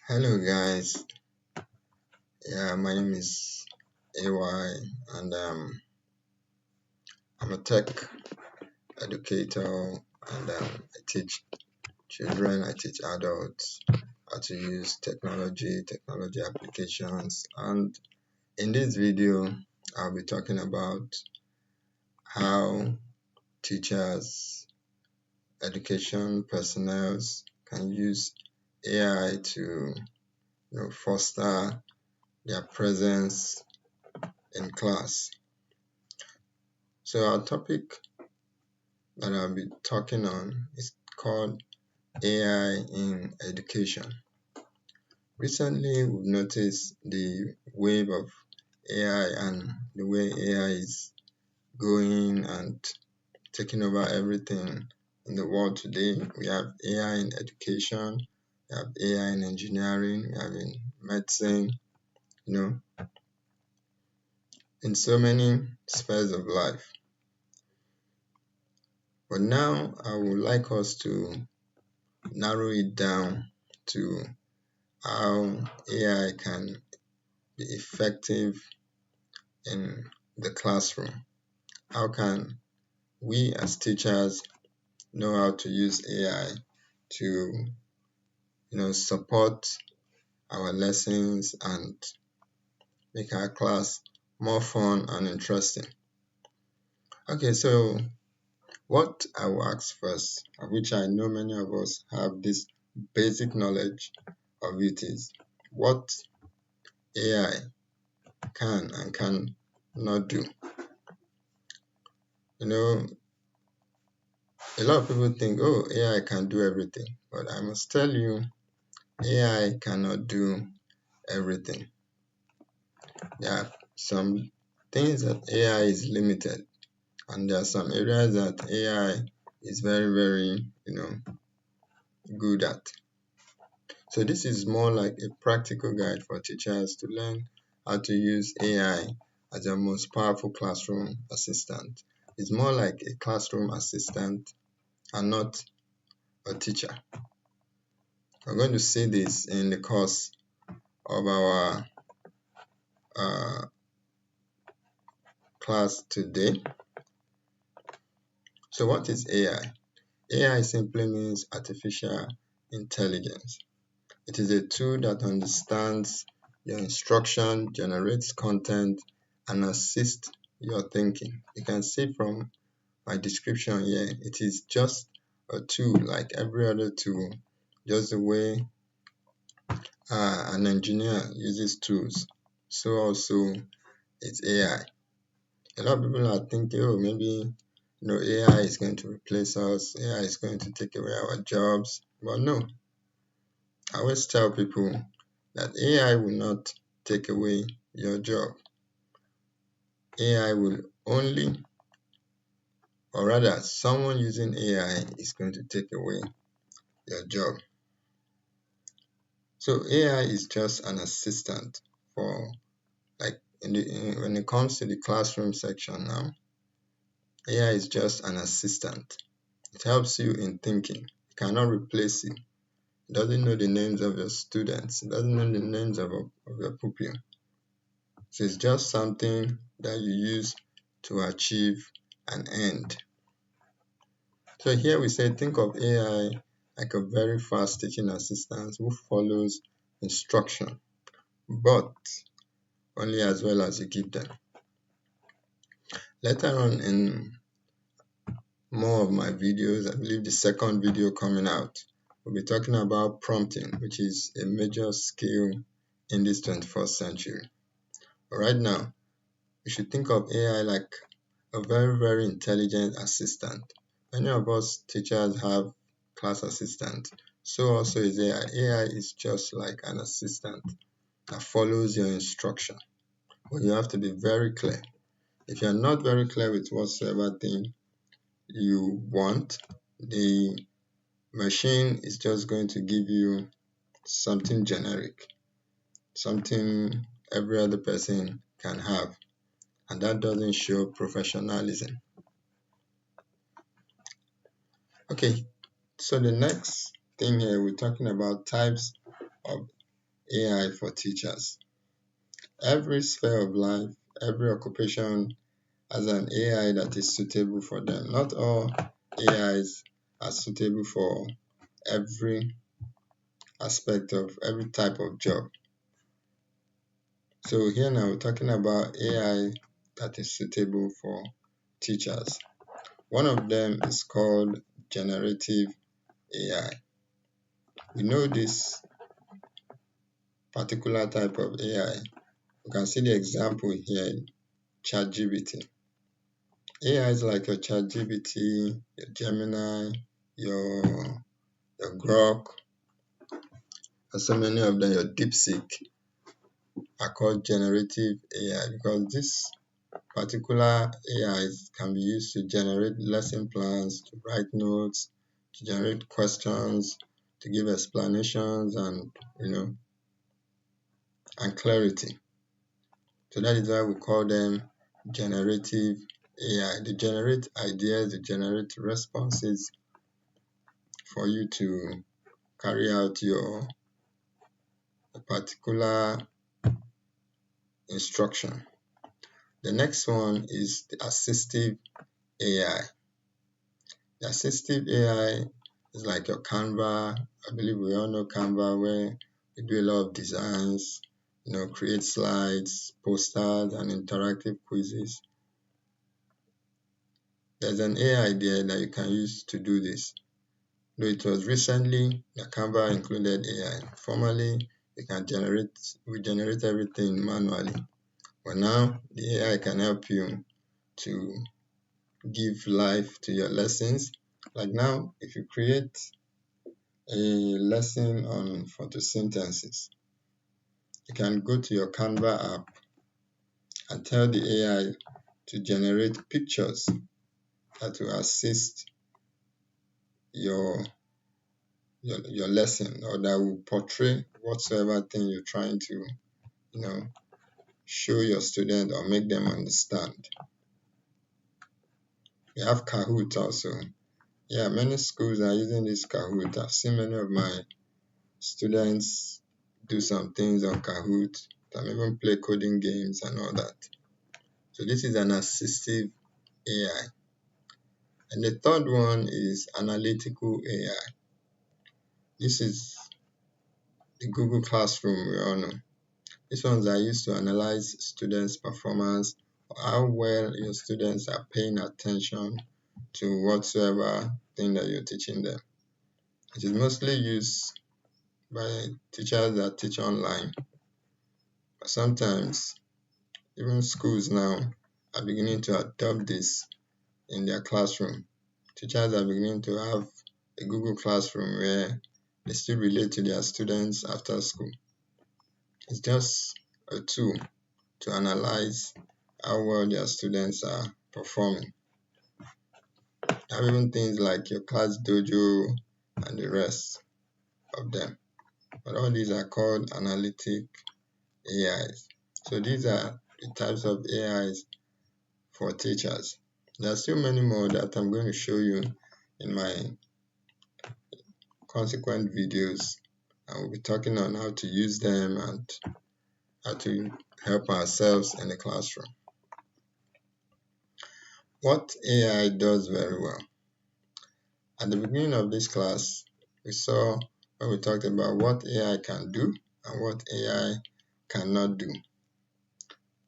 Hello guys, my name is AY and I'm a tech educator and I teach children, I teach adults how to use technology applications, and in this video I'll be talking about how teachers, education personnel can use AI to foster their presence in class. So our topic that I'll be talking on is called AI in education. Recently, we've noticed the wave of AI and the way AI is going and taking over everything in the world today. We have AI in education, we have AI in engineering, we have in medicine, in so many spheres of life. But now I would like us to narrow it down to how AI can be effective in the classroom. How can we as teachers know how to use AI to support our lessons and make our class more fun and interesting? Okay, so what I will ask first, which I know many of us have this basic knowledge of it, is what AI can and can not do. A lot of people think, oh, AI can do everything, but I must tell you, AI cannot do everything. There are some things that AI is limited, and there are some areas that AI is very, very, good at. So this is more like a practical guide for teachers to learn how to use AI as their most powerful classroom assistant. It's more like a classroom assistant and not a teacher. We're going to see this in the course of our class today. So what is AI? AI simply means artificial intelligence. It is a tool that understands your instruction, generates content, and assists your thinking. You can see from my description here, it is just a tool like every other tool, just the way an engineer uses tools. So also it's AI. A lot of people are thinking, oh, maybe AI is going to replace us, AI is going to take away our jobs. But no, I always tell people that AI will not take away your job. AI will only, or rather, someone using AI is going to take away your job. So AI is just an assistant for, like, when it comes to the classroom section now, AI is just an assistant. It helps you in thinking. It cannot replace you. It doesn't know the names of your students. It doesn't know the names of your pupil. So it's just something that you use to achieve an end. So here we say, think of AI like a very fast teaching assistant who follows instruction, but only as well as you give them. Later on in more of my videos, I believe the second video coming out, we'll be talking about prompting, which is a major skill in this 21st century. But right now, we should think of AI like a very, very intelligent assistant. Many of us teachers have class assistants. So also is AI. AI is just like an assistant that follows your instruction. But you have to be very clear. If you're not very clear with whatsoever thing you want, the machine is just going to give you something generic, something every other person can have, and that doesn't show professionalism. Okay, so the next thing here, we're talking about types of AI for teachers. Every sphere of life, every occupation has an AI that is suitable for them. Not all AIs are suitable for every aspect of every type of job. So here now we're talking about AI that is suitable for teachers. One of them is called generative AI. We know this particular type of AI. You can see the example here, ChatGPT. AI is like your ChatGPT, your Gemini, your Grok, and so many of them, your DeepSeek, are called generative AI because this particular AIs can be used to generate lesson plans, to write notes, to generate questions, to give explanations and and clarity. So that is why we call them generative AI. They generate ideas, they generate responses for you to carry out your particular instruction. The next one is the assistive AI. The assistive AI is like your Canva. I believe we all know Canva, where you do a lot of designs, create slides, posters, and interactive quizzes. There's an AI there that you can use to do this. Though it was recently that Canva included AI. Formerly, we generate everything manually. But now the AI can help you to give life to your lessons. Like now, if you create a lesson on photosynthesis, you can go to your Canva app and tell the AI to generate pictures that will assist your lesson, or that will portray whatsoever thing you're trying to show your student or make them understand. We have Kahoot also. Yeah, many schools are using this Kahoot. I've seen many of my students do some things on Kahoot, can even play coding games and all that. So this is an assistive AI. And the third one is analytical AI. This is the Google Classroom we all know. These ones are used to analyze students' performance, or how well your students are paying attention to whatsoever thing that you're teaching them. It is mostly used by teachers that teach online. But sometimes even schools now are beginning to adopt this in their classroom. Teachers are beginning to have a Google Classroom where they still relate to their students after school. It's just a tool to analyze how well their students are performing. Have even things like your Class Dojo and the rest of them. But all these are called analytic AIs. So these are the types of AIs for teachers. There are still many more that I'm going to show you in my consequent videos, and we'll be talking on how to use them and how to help ourselves in the classroom. What AI does very well. At the beginning of this class, we saw when we talked about what AI can do and what AI cannot do.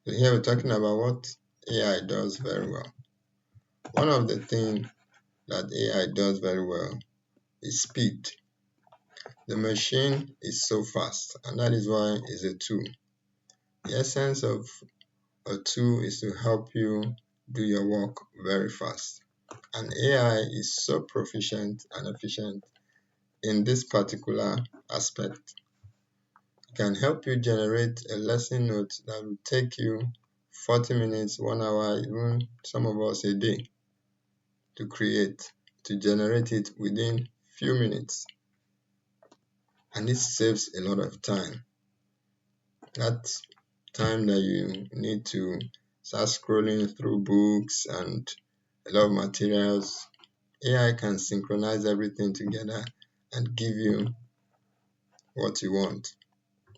So here we're talking about what AI does very well. One of the things that AI does very well is speed. The machine is so fast, and that is why it's a tool. The essence of a tool is to help you do your work very fast. And AI is so proficient and efficient in this particular aspect. It can help you generate a lesson note that will take you 40 minutes, 1 hour, even some of us a day to create, to generate it within few minutes. And this saves a lot of time. That time that you need to start scrolling through books and a lot of materials, AI can synchronize everything together and give you what you want.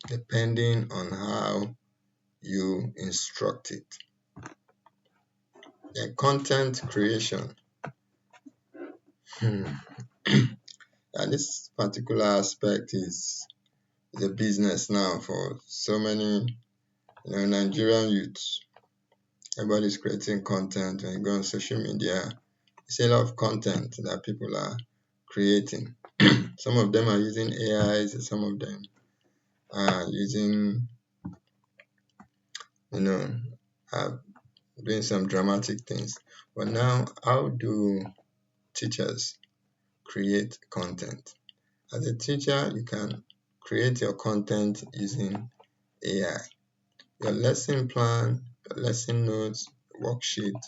depending on how you instruct it. The content creation. And this particular aspect is a business now for so many Nigerian youths. Everybody's creating content. When you go on social media, you see a lot of content that people are creating. Some of them are using AIs, some of them are using, are doing some dramatic things. But now, how do teachers create content? As a teacher, you can create your content using AI. Your lesson plan, your lesson notes, worksheet,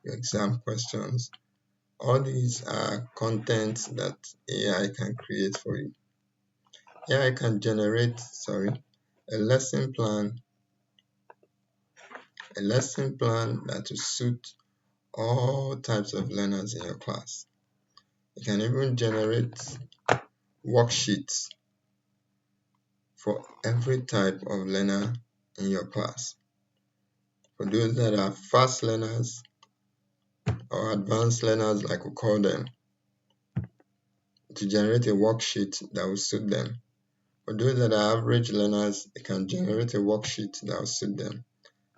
your exam questions, all these are content that AI can create for you. AI can generate, a lesson plan that will suit all types of learners in your class. You can even generate worksheets for every type of learner in your class. For those that are fast learners or advanced learners, like we call them, to generate a worksheet that will suit them. For those that are average learners, it can generate a worksheet that will suit them.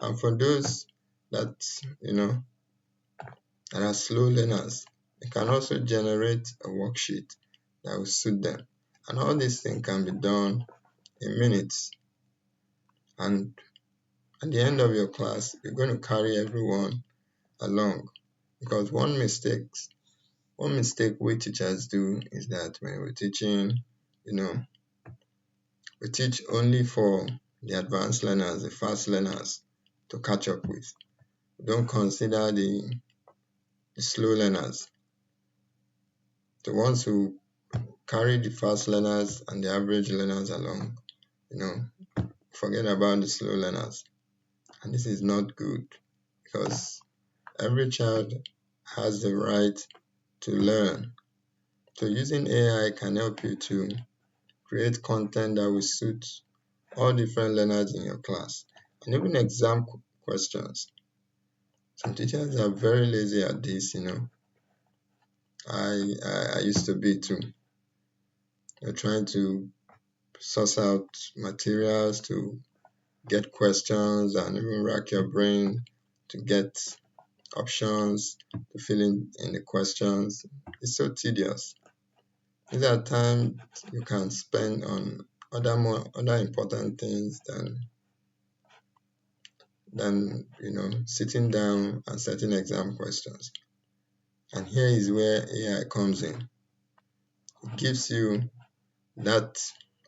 And for those that, that are slow learners, it can also generate a worksheet that will suit them. And all these things can be done in minutes. And at the end of your class, you're going to carry everyone along. Because one mistake we teachers do is that when we're teaching, we teach only for the advanced learners, the fast learners to catch up with. We don't consider the slow learners, the ones who carry the fast learners and the average learners along. Forget about the slow learners. And this is not good, because every child has the right to learn. So using AI can help you to create content that will suit all different learners in your class. And even exam questions. Some teachers are very lazy at this, I used to be too. You're trying to source out materials to get questions and even rack your brain to get options to fill in the questions. It's so tedious. These are times you can spend on other important things than sitting down and setting exam questions. And here is where AI comes in. It gives you that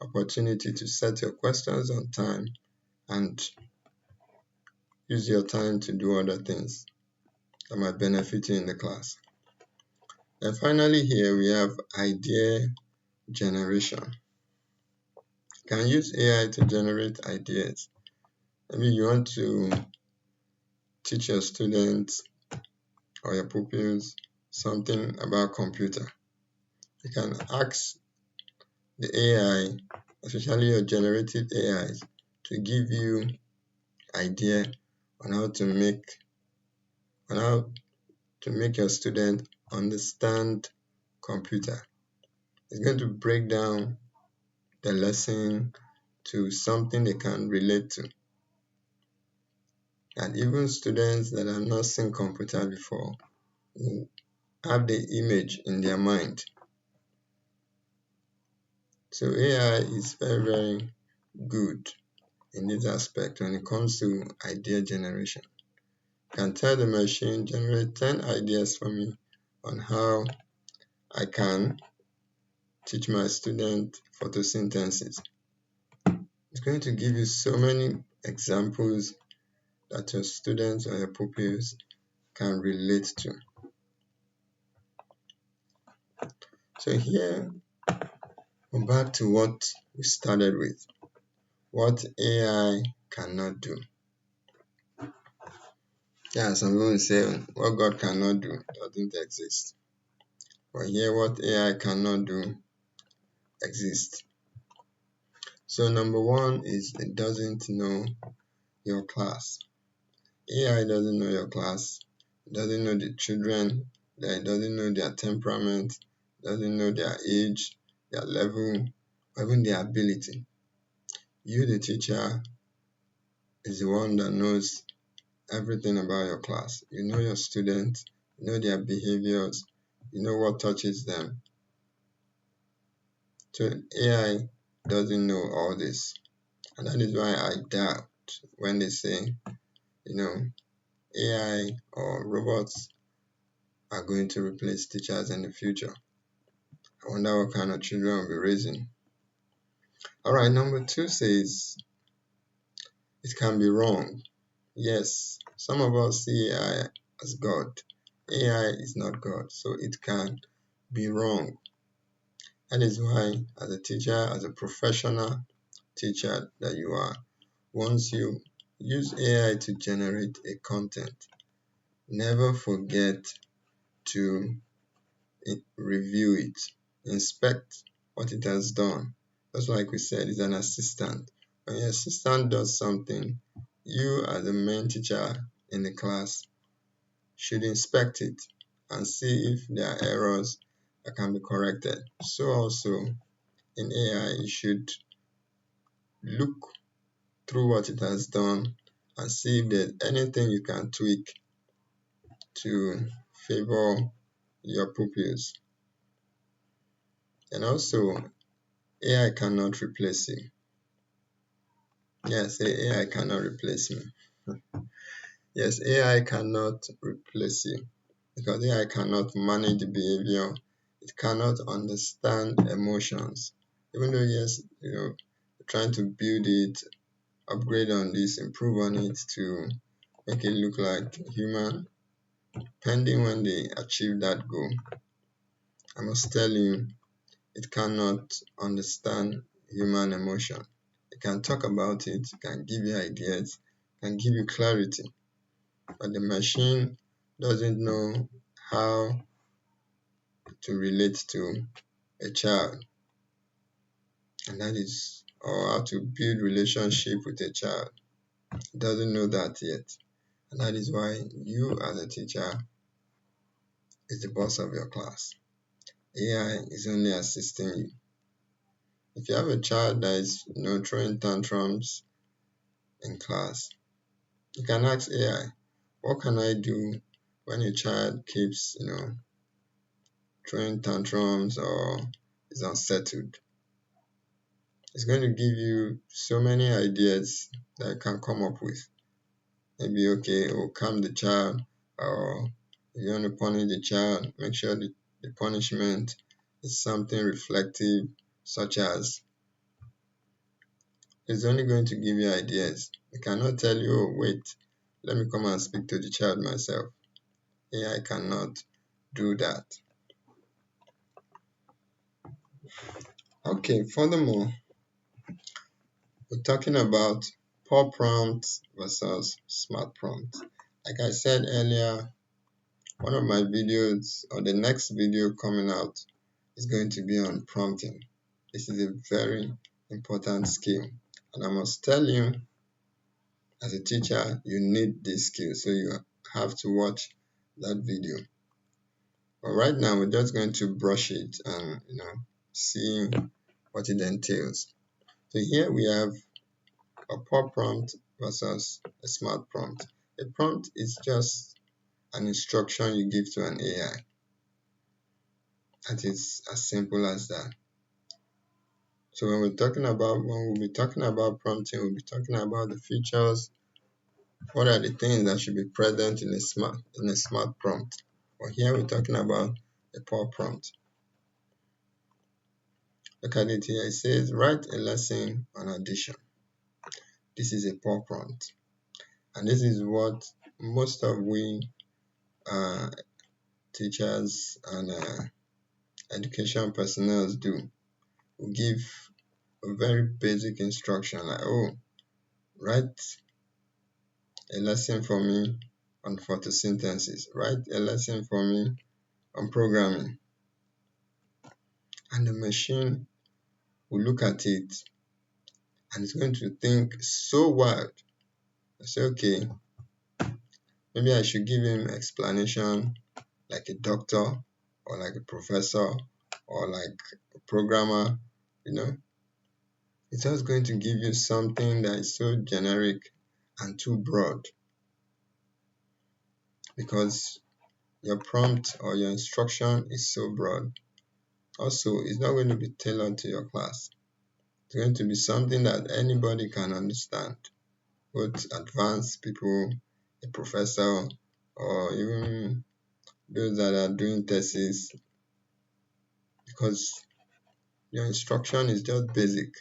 opportunity to set your questions on time and use your time to do other things that might benefit you in the class. And finally, here we have idea generation. You can use AI to generate ideas. Maybe you want to teach your students or your pupils something about computer. You can ask the AI, especially your generative AIs, to give you idea on how to make your student understand computer. It's going to break down the lesson to something they can relate to. And even students that have not seen computer before will have the image in their mind. So AI is very, very good in this aspect when it comes to idea generation. You can tell the machine, generate 10 ideas for me on how I can teach my student photosynthesis. It's going to give you so many examples that your students or your pupils can relate to. So here, we're back to what we started with. What AI cannot do. Yeah, some people will say what God cannot do doesn't exist. But here, what AI cannot do exists. So number one is it doesn't know your class. AI doesn't know your class, it doesn't know the children, it doesn't know their temperament, doesn't know their age, their level, or even their ability. You, the teacher, is the one that knows everything about your class. You know your students, you know their behaviors, you know what touches them. So AI doesn't know all this. And that is why I doubt when they say, AI or robots are going to replace teachers in the future. I wonder what kind of children we'll be raising. Alright, number two says it can be wrong. Yes, some of us see AI as God. AI is not God, so it can be wrong. That is why, as a teacher, as a professional teacher that you are, once you use AI to generate a content, never forget to review it, inspect what it has done. Just like we said, it's an assistant. When your assistant does something, you as the main teacher in the class should inspect it and see if there are errors that can be corrected. So also in AI, you should look through what it has done and see if there's anything you can tweak to favor your pupils. And also, AI cannot replace you. Yes, AI cannot replace me. Yes, AI cannot replace you because AI cannot manage the behavior. It cannot understand emotions. Even though, yes, trying to build it, upgrade on this, improve on it to make it look like human, pending when they achieve that goal. I must tell you, it cannot understand human emotion. It can talk about it, it can give you ideas, it can give you clarity, but the machine doesn't know how to relate to a child, and that is, or how to build relationship with a child. It doesn't know that yet, and that is why you as a teacher is the boss of your class. AI is only assisting you. If you have a child that is throwing tantrums in class, you can ask AI, what can I do when a child keeps throwing tantrums or is unsettled? It's going to give you so many ideas that you can come up with. Maybe, okay, or calm the child, or if you want to punish the child, make sure the punishment is something reflective, such as it's only going to give you ideas. It cannot tell you, oh, wait, let me come and speak to the child myself. AI cannot do that. Okay, furthermore, we're talking about poor prompt versus smart prompt. Like I said earlier, one of my videos or the next video coming out is going to be on prompting. This is a very important skill, and I must tell you, as a teacher, you need this skill, so you have to watch that video. But right now, we're just going to brush it and see what it entails. So here we have a poor prompt versus a smart prompt. A prompt is just an instruction you give to an AI. That is as simple as that. So when we'll be talking about prompting, we'll be talking about the features. What are the things that should be present in a smart prompt? But here we're talking about a poor prompt. Look at it here. It says write a lesson on addition. This is a poor prompt, and this is what most of we teachers and education personnel do. We give a very basic instruction like, oh, write a lesson for me on photosynthesis, write a lesson for me on programming, and the machine will look at it and it's going to think so wild. I say, okay, maybe I should give him explanation like a doctor or like a professor or like a programmer, you know. It's just going to give you something that is so generic and too broad because your prompt or your instruction is so broad. Also, it's not going to be tailored to your class. It's going to be something that anybody can understand, both advanced people, a professor, or even those that are doing thesis, because your instruction is just basic.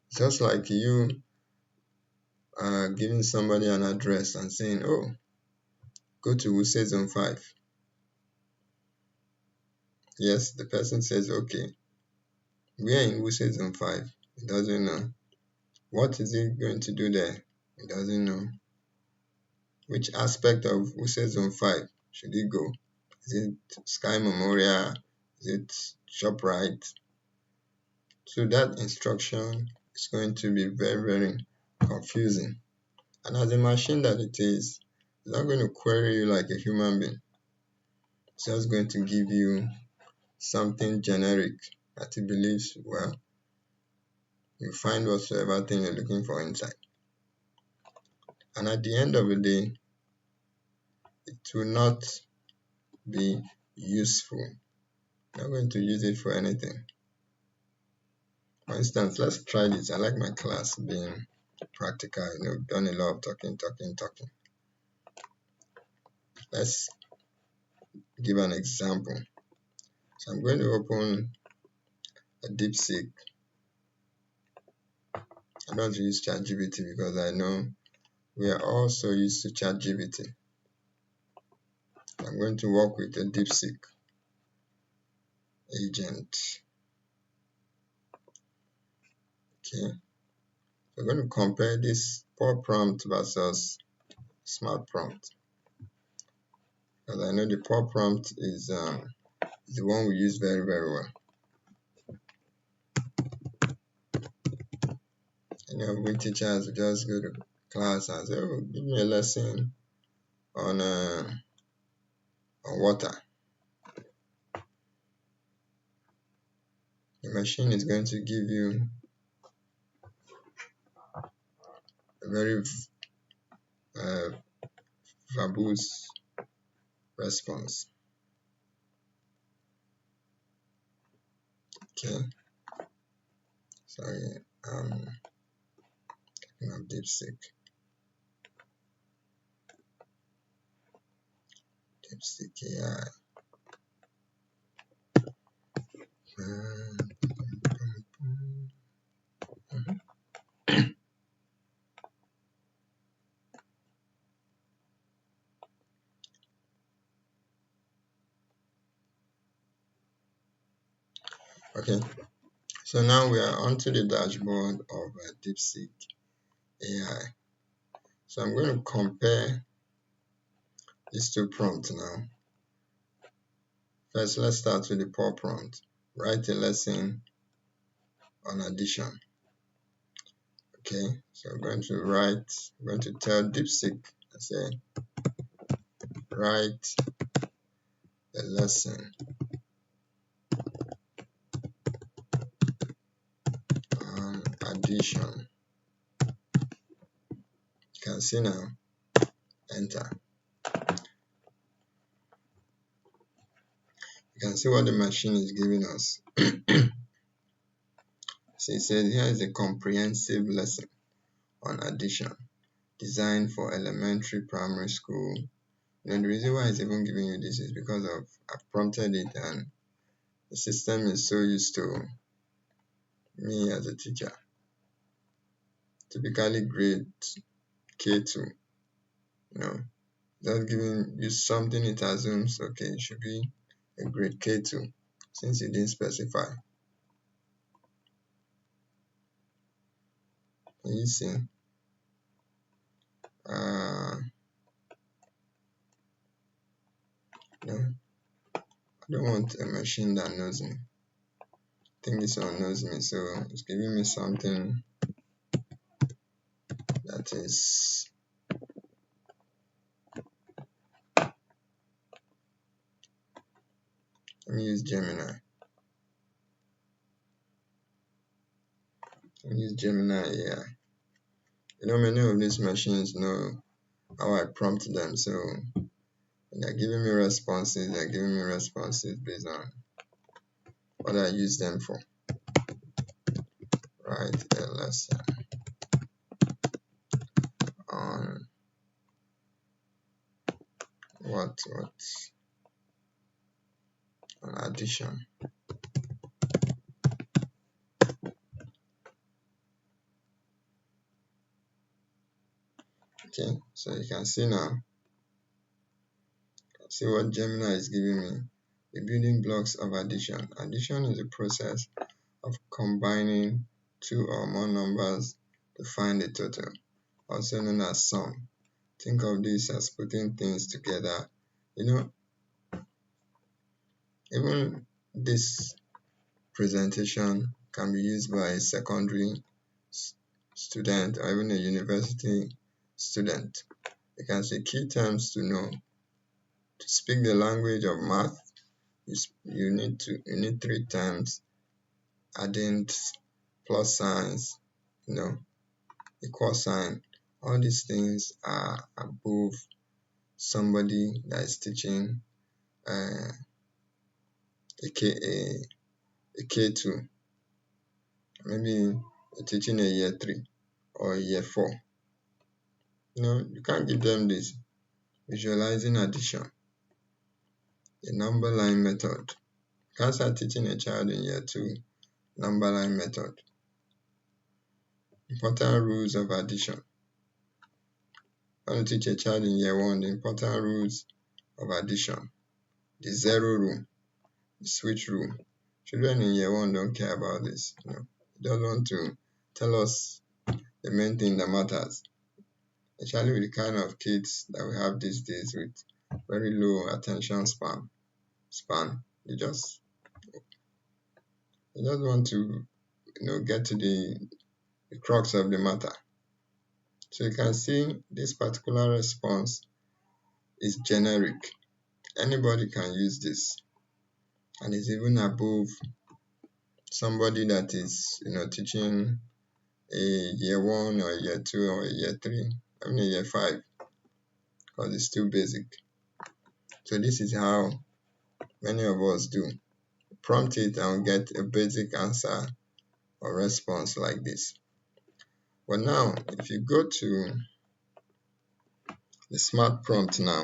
It's just like you giving somebody an address and saying, oh, go to Wuse Zone 5. Yes, the person says, okay, we are in Wuse Zone 5. He doesn't know. What is he going to do there? He doesn't know. Which aspect of Wuse Zone 5 should he go? Is it Sky Memorial? Is it ShopRite? So that instruction is going to be very, very confusing. And as a machine that it is, it's not going to query you like a human being. It's just going to give you something generic that it believes, well, you find whatsoever thing you're looking for inside. And at the end of the day, it will not be useful. You're not going to use it for anything. For instance, let's try this. I like my class being practical, done a lot of talking. Let's give an example. So I'm going to open a DeepSeek. I don't use ChatGPT because I know we are also used to ChatGPT. I'm going to work with a DeepSeek agent. Okay, we're going to compare this poor prompt versus smart prompt, because I know the poor prompt is the one we use very, very well. We teachers just go to class and say, oh, give me a lesson on water. The machine is going to give you a very verbose response. Okay, sorry, talking of DeepSeek AI. Okay, so now we are onto the dashboard of DeepSeek AI. So I'm going to compare these two prompts now. First, let's start with the poor prompt. Write a lesson on addition. Okay, so I'm going to tell DeepSeek, I say, write a lesson on addition. You can see now, enter. You can see what the machine is giving us. So it says here is a comprehensive lesson on addition designed for elementary primary school. The reason why it's even giving you this is because I've prompted it and the system is so used to me as a teacher. Typically grade K2, just giving you something it assumes, okay, it should be a grade K2 since it didn't specify. Can you see? No, I don't want a machine that knows me. I think this one knows me, so it's giving me something that is let me use Gemini. Let me use Gemini AI. Many of these machines know how I prompt them, so when they're giving me responses, based on what I use them for. Write a lesson on what on addition. Okay, so you can see now, see what Gemini is giving me. The building blocks of addition. Addition is a process of combining two or more numbers to find a total, also known as sum. Think of this as putting things together. Even this presentation can be used by a secondary student or even a university student. You can say key terms to know. To speak the language of math, you need 3 terms: addend, plus signs, equal sign. All these things are above somebody that is teaching a K2, maybe you're teaching a year 3 or a year 4. You can't give them this. Visualizing addition, the number line method. You can't start teaching a child in year 2 number line method. Important rules of addition. I want to teach a child in year 1 the important rules of addition. The zero rule, the switch rule. Children in year 1 don't care about this. They don't want to tell us the main thing that matters. Especially with the kind of kids that we have these days with very low attention span. They just want to get to the crux of the matter. So you can see this particular response is generic. Anybody can use this, and it's even above somebody that is teaching a year 1 or a year 2 or a year 3, even a year 5, because it's still basic. So this is how many of us do. Prompt it and get a basic answer or response like this. But now, if you go to the smart prompt now,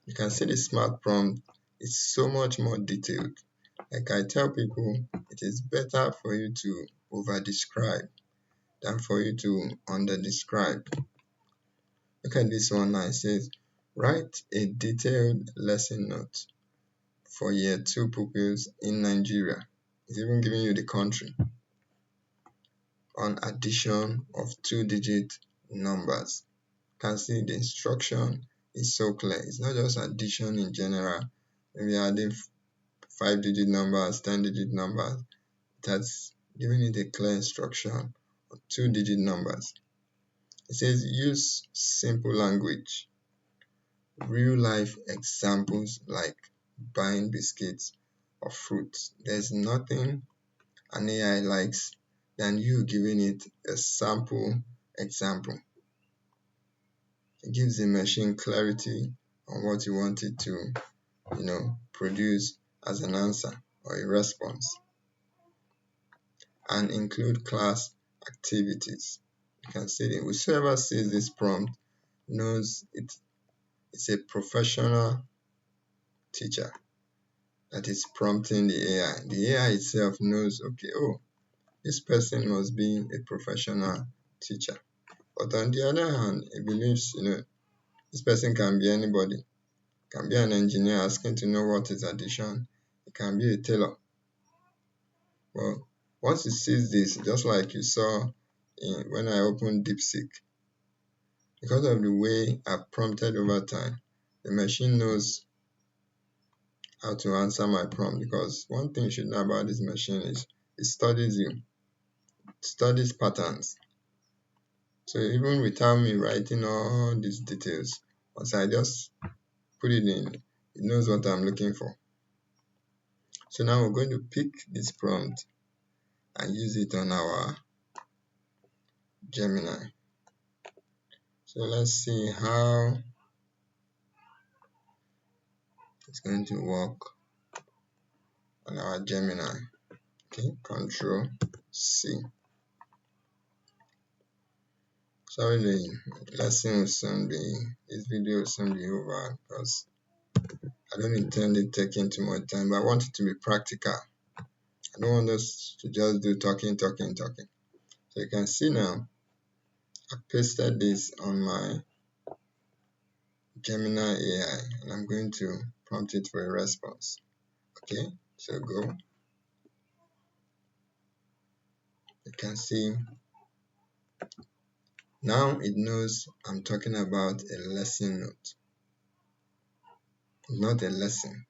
you can see the smart prompt is so much more detailed. Like I tell people, it is better for you to over-describe than for you to under-describe. Look at this one now. It says, write a detailed lesson note for year 2 pupils in Nigeria. It's even giving you the country on addition of 2-digit numbers. You can see the instruction is so clear. It's not just addition in general, maybe adding 5-digit numbers, 10-digit numbers. That's giving it a clear instruction on 2-digit numbers. It says use simple language, real life examples like buying biscuits or fruits. There's nothing an AI likes than you giving it a sample example. It gives the machine clarity on what you want it to, produce as an answer or a response. And include class activities. You can see that whoever sees this prompt knows it's a professional teacher that is prompting the AI. The AI itself knows, okay, this person must be a professional teacher. But on the other hand, it believes, this person can be anybody. It can be an engineer asking to know what is addition. It can be a tailor. Well, once it sees this, just like you saw when I opened DeepSeek, because of the way I've prompted over time, the machine knows how to answer my prompt. Because one thing you should know about this machine is it studies you, it studies patterns. So even without me writing all these details, once I just put it in, it knows what I'm looking for. So now we're going to pick this prompt and use it on our Gemini. So let's see how it's going to work on our Gemini. Okay, Control C. Sorry, the lesson will soon be, this video will soon be over because I don't intend it taking too much time, but I want it to be practical. I don't want us to just do talking. So you can see now, I pasted this on my Gemini AI and I'm going to prompt it for a response. Okay, so go. You can see now it knows I'm talking about a lesson note, not a lesson.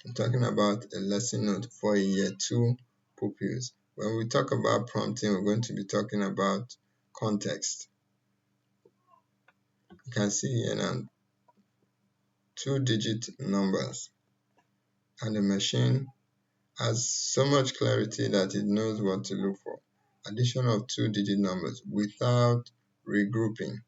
I'm talking about a lesson note for a year 2 pupils. When we talk about prompting, we're going to be talking about context. You can see here now 2-digit numbers, and the machine has so much clarity that it knows what to look for. Addition of 2-digit numbers without regrouping.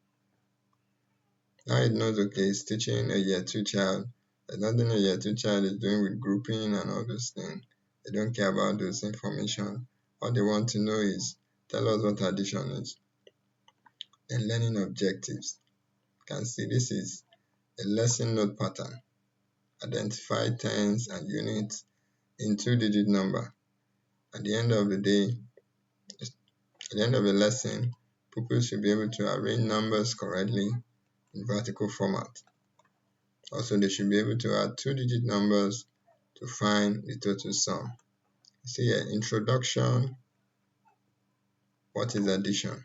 Now it knows, okay, it's teaching a year 2 child. There's nothing a year 2 child is doing with grouping and all those things. They don't care about those information. All they want to know is tell us what addition is. And learning objectives. You can see this is a lesson note pattern. Identify tens and units in 2-digit number. At the end of the day, at the end of the lesson, pupils should be able to arrange numbers correctly in vertical format. Also, they should be able to add 2-digit numbers to find the total sum. See here, introduction, what is addition?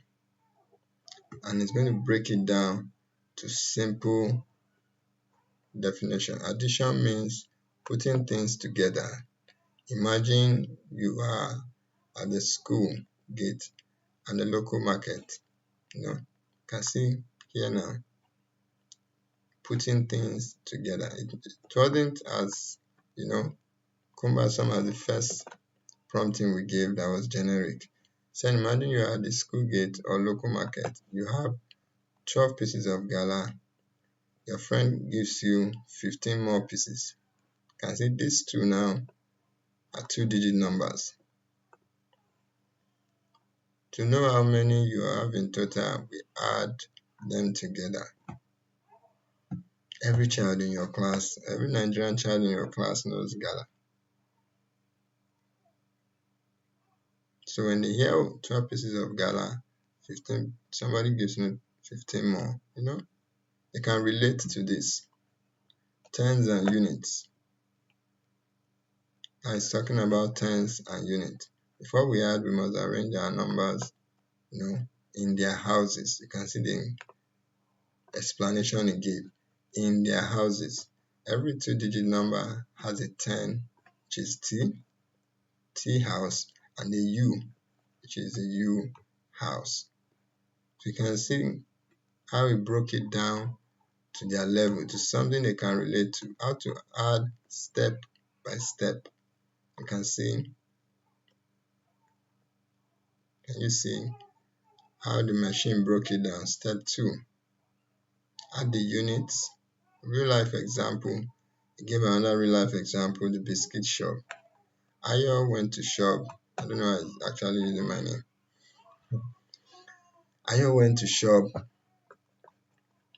And it's going to break it down to simple definition. Addition means putting things together. Imagine you are at the school gate and the local market. You can see here now, putting things together. It wasn't as, cumbersome as the first prompting we gave that was generic. So imagine you are at the school gate or local market. You have 12 pieces of gala. Your friend gives you 15 more pieces. You can see these two now are 2-digit numbers. To know how many you have in total, we add them together. Every child in your class, every Nigerian child in your class knows gala. So when they hear 12 pieces of gala, 15, somebody gives me 15 more, they can relate to this. Tens and units. Now it's talking about tens and units. Before we add, we must arrange our numbers, in their houses. You can see the explanation it gave. In their houses. Every 2-digit number has a 10, which is T house, and a U, which is a U house. So you can see how we broke it down to their level, to something they can relate to, how to add step by step. You can see, you see how the machine broke it down? Step 2, add the units. Real life example, I gave another real life example, the biscuit shop. Ayo went to shop, I don't know why it's actually using my name. Ayo went to shop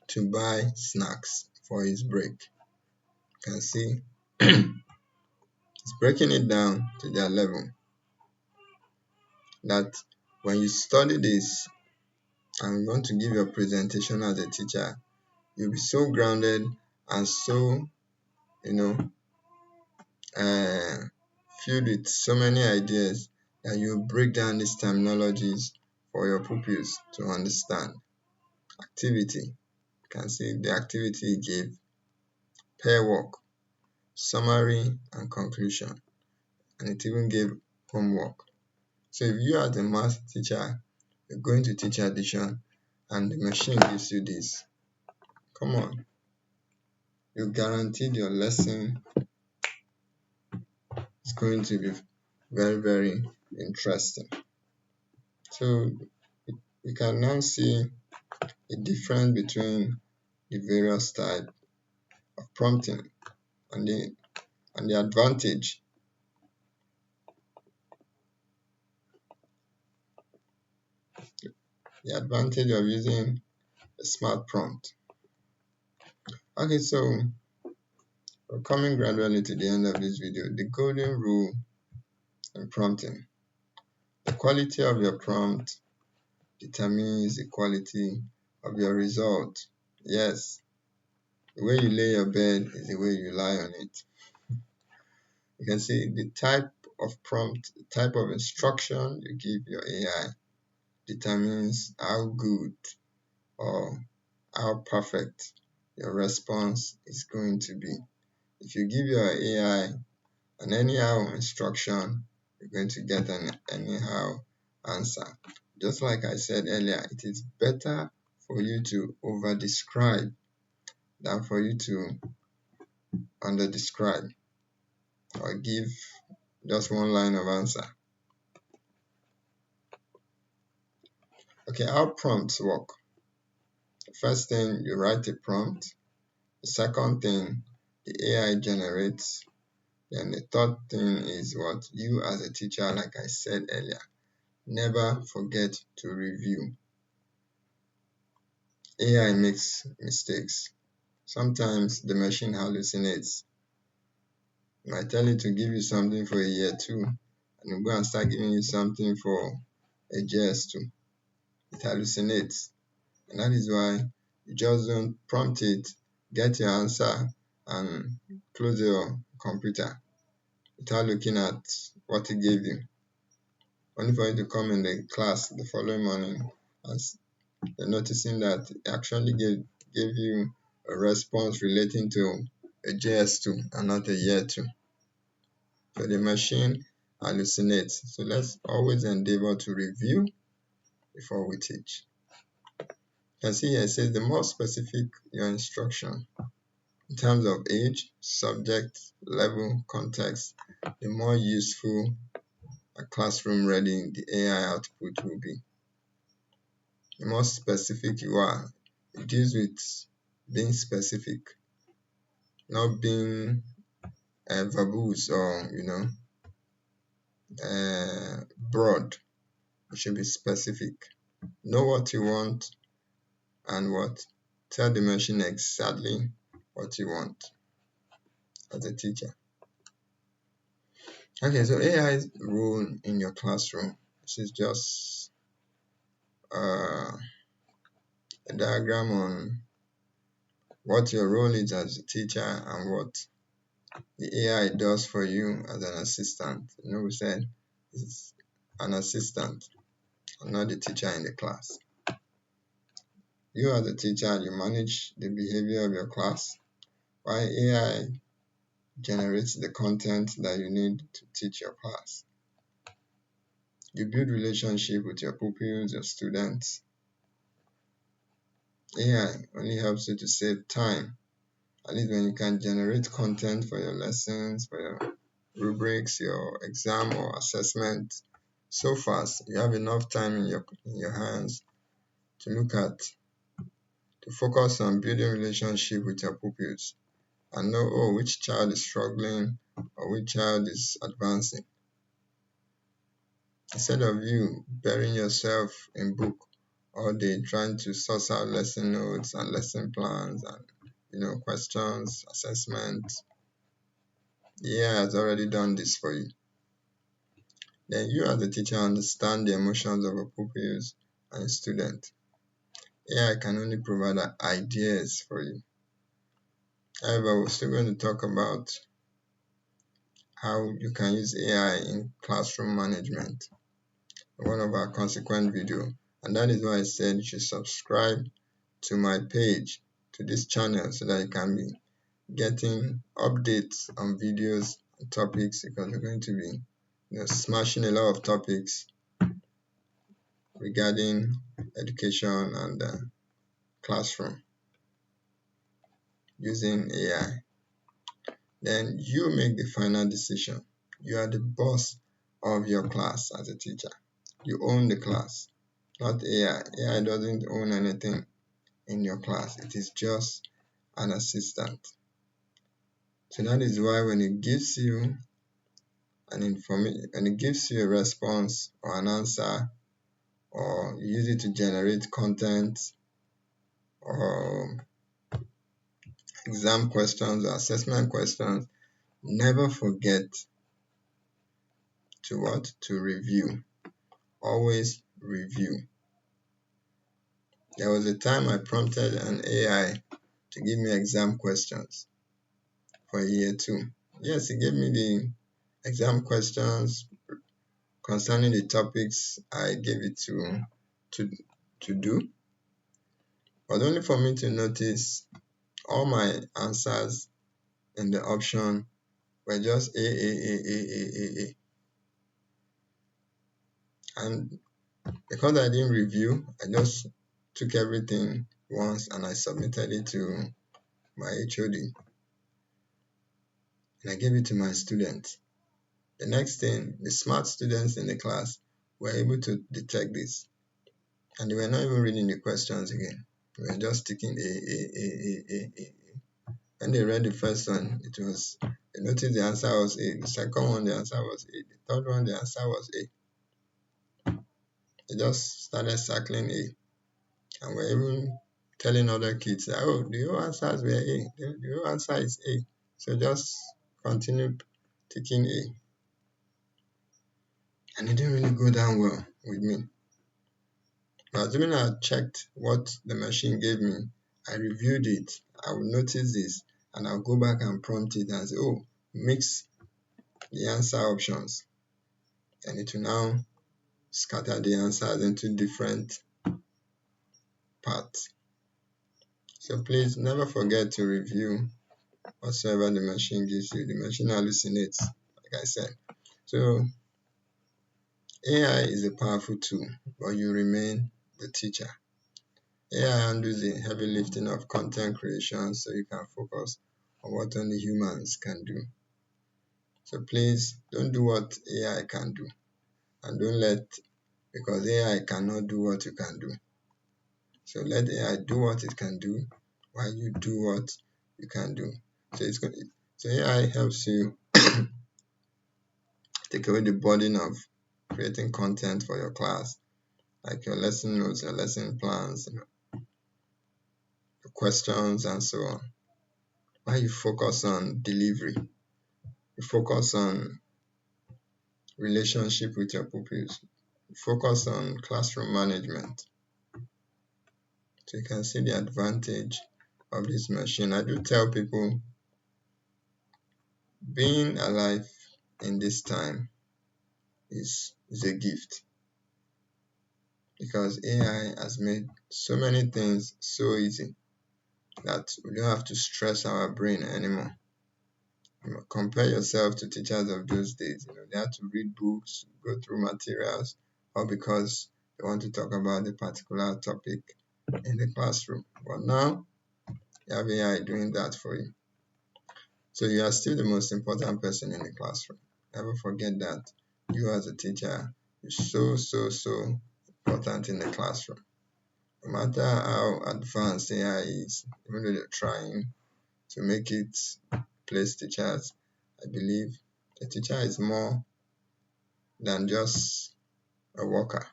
to buy snacks for his break. You can see it's breaking it down to their level. That when you study this, I'm going to give you a presentation as a teacher, you'll be so grounded and so, filled with so many ideas that you break down these terminologies for your pupils to understand. Activity. You can see the activity he gave. Pair work, summary and conclusion. And it even gave homework. So if you as a math teacher, you're going to teach addition, and the machine gives you this. Come on, you guaranteed your lesson is going to be very, very interesting. So you can now see the difference between the various types of prompting and the advantage. The advantage of using a smart prompt. Okay, so we're coming gradually to the end of this video. The golden rule in prompting. The quality of your prompt determines the quality of your result. Yes, the way you lay your bed is the way you lie on it. You can see the type of prompt, the type of instruction you give your AI determines how good or how perfect your response is going to be. If you give your AI an anyhow instruction, you're going to get an anyhow answer. Just like I said earlier, it is better for you to over describe than for you to under describe or give just one line of answer. Okay, how prompts work. The first thing, you write a prompt. The second thing, the AI generates. Then the third thing is what you as a teacher, like I said earlier, never forget to review. AI makes mistakes. Sometimes the machine hallucinates. It might tell you to give you something for a year 2, and you go and start giving you something for a JS2. It hallucinates. And that is why you just don't prompt it, get your answer, and close your computer without looking at what it gave you. Only for you to come in the class the following morning and you're noticing that it actually gave you a response relating to a JS2 and not a year 2. So the machine hallucinates. So let's always endeavor to review before we teach. You can see here it says the more specific your instruction in terms of age, subject, level, context, the more useful and classroom ready the AI output will be. The more specific you are, it deals with being specific, not being verbose or broad. You should be specific. Know what you want and what tell the machine exactly what you want as a teacher. Okay, so AI's role in your classroom. This is just a diagram on what your role is as a teacher and what the AI does for you as an assistant. We said it's an assistant and not the teacher in the class. You as a teacher, you manage the behavior of your class, while AI generates the content that you need to teach your class. You build relationship with your pupils, your students. AI only helps you to save time. At least when you can generate content for your lessons, for your rubrics, your exam or assessment so fast, you have enough time in your hands to look at, to focus on building relationship with your pupils and know, which child is struggling or which child is advancing. Instead of you burying yourself in book all day trying to source out lesson notes and lesson plans and questions, assessments, the AI has already done this for you. Then you as a teacher understand the emotions of your pupils and students. AI can only provide ideas for you. However, we're still going to talk about how you can use AI in classroom management in one of our consequent videos. And that is why I said you should subscribe to my page, to this channel, so that you can be getting updates on videos and topics, because we're going to be smashing a lot of topics regarding education and classroom using AI. Then you make the final decision. You are the boss of your class as a teacher. You own the class, not AI. AI doesn't own anything in your class. It is just an assistant. So that is why when it gives you when it gives you a response or an answer, or you use it to generate content or exam questions or assessment questions, never forget to what? To review. Always review. There was a time I prompted an AI to give me exam questions for year 2. Yes, it gave me the exam questions concerning the topics I gave it to to do, but only for me to notice all my answers in the option were just A. And because I didn't review, I just took everything once and I submitted it to my HOD and I gave it to my students. The next thing, the smart students in the class were able to detect this and they were not even reading the questions again. They were just ticking A. When they read the first one, they noticed the answer was A. The second one, the answer was A. The third one, the answer was A. They just started circling A. And we're even telling other kids that, oh, the whole answers were A. The whole answer is A. So just continue ticking A. And it didn't really go down well with me. But assuming I checked what the machine gave me, I reviewed it, I will notice this, and I'll go back and prompt it and say, oh, mix the answer options. And it will now scatter the answers into different parts. So please never forget to review whatsoever the machine gives you. The machine hallucinates, like I said. So AI is a powerful tool, but you remain the teacher. AI handles the heavy lifting of content creation so you can focus on what only humans can do. So please don't do what AI can do. And because AI cannot do what you can do. So let AI do what it can do while you do what you can do. So AI helps you take away the burden of creating content for your class, like your lesson notes, your lesson plans, your questions, and so on. While you focus on delivery, you focus on relationship with your pupils, you focus on classroom management. So you can see the advantage of this machine. I do tell people being alive in this time is a gift because AI has made so many things so easy that we don't have to stress our brain anymore. Compare yourself to teachers of those days. They had to read books, go through materials, all because they want to talk about a particular topic in the classroom. But now you have AI doing that for you. So you are still the most important person in the classroom. Never forget that you as a teacher is so important in the classroom. No matter how advanced AI is, even though they're trying to make it place teachers, I believe the teacher is more than just a worker.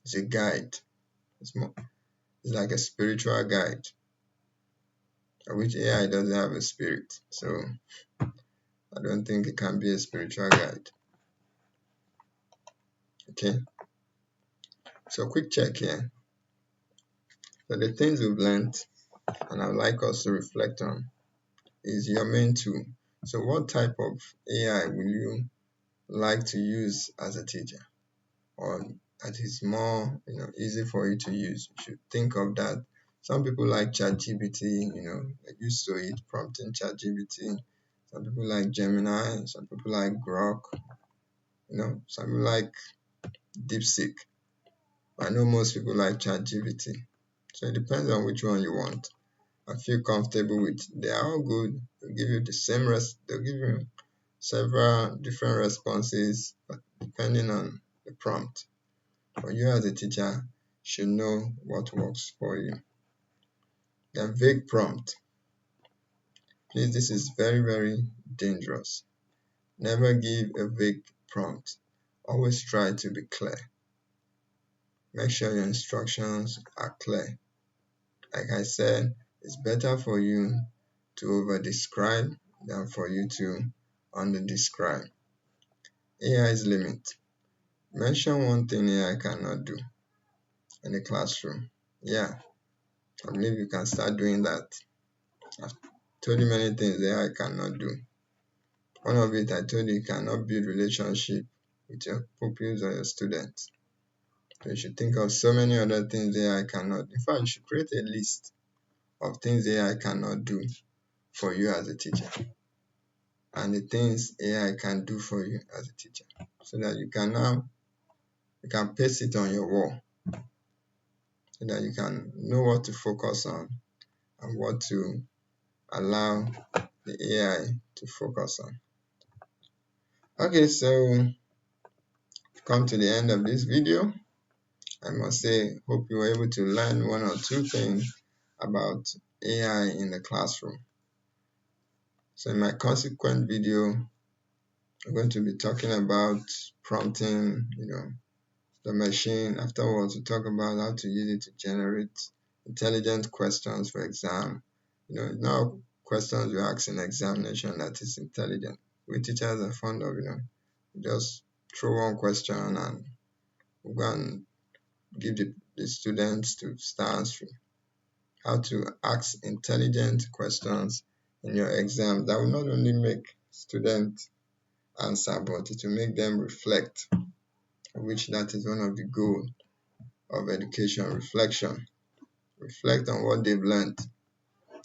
It's a guide. It's like a spiritual guide, which AI doesn't have a spirit. So I don't think it can be a spiritual guide. Okay. So quick check here. So the things we've learned and I'd like us to reflect on is your main tool. So what type of AI will you like to use as a teacher, or that is more easy for you to use? You should think of that. Some people like ChatGPT, they used to it, prompting ChatGPT. Some people like Gemini, some people like Grok, some people like DeepSeek. I know most people like ChatGPT, so it depends on which one you want and feel comfortable with. They are all good. They'll give you the same they'll give you several different responses, but depending on the prompt. But you as a teacher should know what works for you. Then vague prompt. Please, this is very, very dangerous. Never give a vague prompt. Always try to be clear. Make sure your instructions are clear. Like I said, it's better for you to over-describe than for you to under-describe. AI's limit. Mention one thing AI cannot do in the classroom. Yeah, I believe you can start doing that. I've told you many things AI cannot do. One of it, I told you cannot build relationship with your pupils or your students. So you should think of so many other things AI cannot do. In fact, you should create a list of things AI cannot do for you as a teacher, and the things AI can do for you as a teacher, so that you can paste it on your wall, so that you can know what to focus on and what to allow the AI to focus on. Okay, so we've come to the end of this video. I must say, hope you were able to learn one or two things about AI in the classroom. So in my consequent video, I'm going to be talking about prompting, the machine. Afterwards, we'll talk about how to use it to generate intelligent questions for exam. Now questions you ask in examination that is intelligent. We teachers are fond of, just throw one question and we'll go and give the students to start answering. How to ask intelligent questions in your exam that will not only make students answer, but it will make them reflect, which that is one of the goals of education, reflection. Reflect on what they've learned.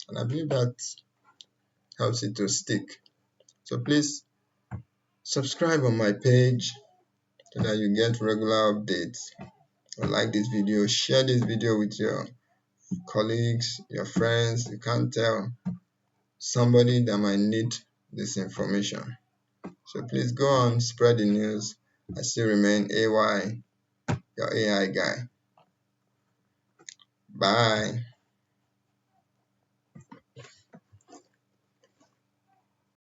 And I believe that helps it to stick. So please subscribe on my page so that you get regular updates. Or like this video, share this video with your colleagues, your friends. You can't tell somebody that might need this information. So please go on, spread the news. I still remain AY, your AI guy. Bye.